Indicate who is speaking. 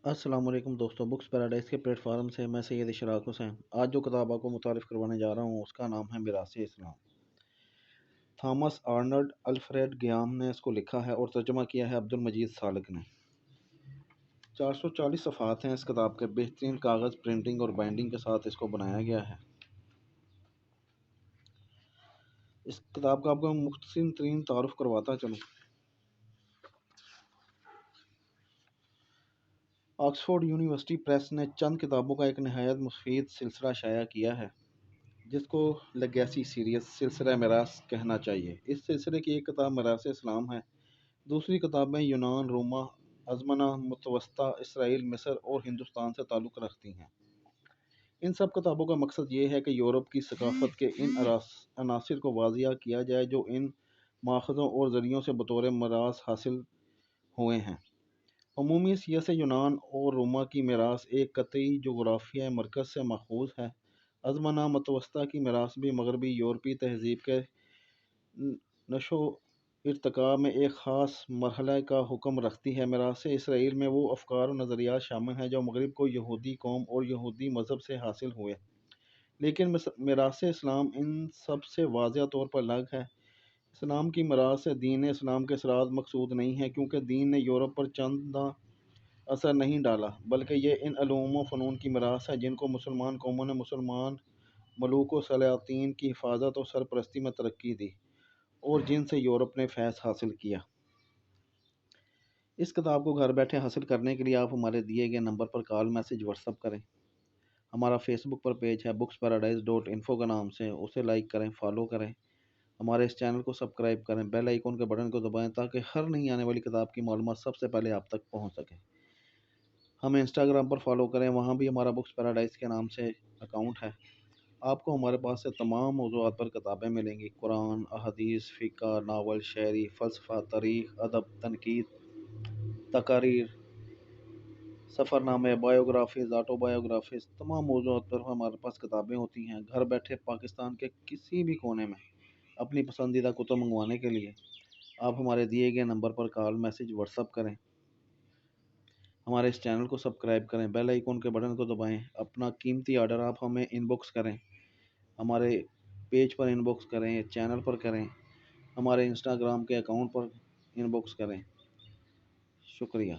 Speaker 1: السلام علیکم دوستوں، بکس پیراڈائز کے پلیٹ فارم سے میں سید اشراق حسین آج جو کتاب آپ کو متعارف کروانے جا رہا ہوں اس کا نام ہے میراث اسلام۔ تھامس آرنلڈ الفریڈ گیام نے اس کو لکھا ہے اور ترجمہ کیا ہے عبد المجید سالک نے۔ 440 صفحات ہیں اس کتاب کے، بہترین کاغذ پرنٹنگ اور بائنڈنگ کے ساتھ اس کو بنایا گیا ہے۔ اس کتاب کا آپ کو مختصر ترین تعارف کرواتا چلوں۔ آکسفورڈ یونیورسٹی پریس نے چند کتابوں کا ایک نہایت مفید سلسلہ شائع کیا ہے جس کو لیگیسی سیریز سلسلہ میراث کہنا چاہیے۔ اس سلسلے کی ایک کتاب میراث اسلام ہے، دوسری کتابیں یونان، روما، ازمنہ متوسطہ، اسرائیل، مصر اور ہندوستان سے تعلق رکھتی ہیں۔ ان سب کتابوں کا مقصد یہ ہے کہ یورپ کی ثقافت کے ان عناصر کو واضح کیا جائے جو ان ماخذوں اور ذریعوں سے بطور میراث حاصل ہوئے ہیں۔ عمومی حیثیت سے یونان اور روما کی میراث ایک قطعی جغرافیائی مرکز سے ماخوذ ہے۔ ازمنہ متوسطہ کی میراث بھی مغربی یورپی تہذیب کے نشو و ارتقاء میں ایک خاص مرحلہ کا حکم رکھتی ہے۔ میراث اسرائیل میں وہ افکار و نظریات شامل ہیں جو مغرب کو یہودی قوم اور یہودی مذہب سے حاصل ہوئے، لیکن میراث اسلام ان سب سے واضح طور پر الگ ہے۔ اسلام کی میراث سے دین اسلام کے اثرات مقصود نہیں ہیں، کیونکہ دین نے یورپ پر چنداں اثر نہیں ڈالا، بلکہ یہ ان علوم و فنون کی میراث ہے جن کو مسلمان قوموں نے مسلمان ملوک و سلاطین کی حفاظت اور سرپرستی میں ترقی دی اور جن سے یورپ نے فیض حاصل کیا۔ اس کتاب کو گھر بیٹھے حاصل کرنے کے لیے آپ ہمارے دیے گئے نمبر پر کال میسج واٹس ایپ کریں۔ ہمارا فیس بک پر پیج ہے booksparadise.info کے نام سے، اسے لائک کریں، فالو کریں، ہمارے اس چینل کو سبسکرائب کریں، بیل آئیکن کے بٹن کو دبائیں تاکہ ہر نئی آنے والی کتاب کی معلومات سب سے پہلے آپ تک پہنچ سکے۔ ہمیں انسٹاگرام پر فالو کریں، وہاں بھی ہمارا بکس پیراڈائز کے نام سے اکاؤنٹ ہے۔ آپ کو ہمارے پاس سے تمام موضوعات پر کتابیں ملیں گی: قرآن، احادیث، فقہ، ناول، شاعری، فلسفہ، تاریخ، ادب، تنقید، تقاریر، سفر نامے، بایوگرافیز، آٹو بایوگرافیز، تمام موضوعات پر ہمارے پاس کتابیں ہوتی ہیں۔ گھر بیٹھے پاکستان کے کسی بھی کونے میں اپنی پسندیدہ کتب منگوانے کے لیے آپ ہمارے دیے گئے نمبر پر کال میسج واٹس ایپ کریں، ہمارے اس چینل کو سبسکرائب کریں، بیل آئیکن کے بٹن کو دبائیں، اپنا قیمتی آرڈر آپ ہمیں ان باکس کریں، ہمارے پیج پر ان باکس کریں، چینل پر کریں، ہمارے انسٹاگرام کے اکاؤنٹ پر ان باکس کریں۔ شکریہ۔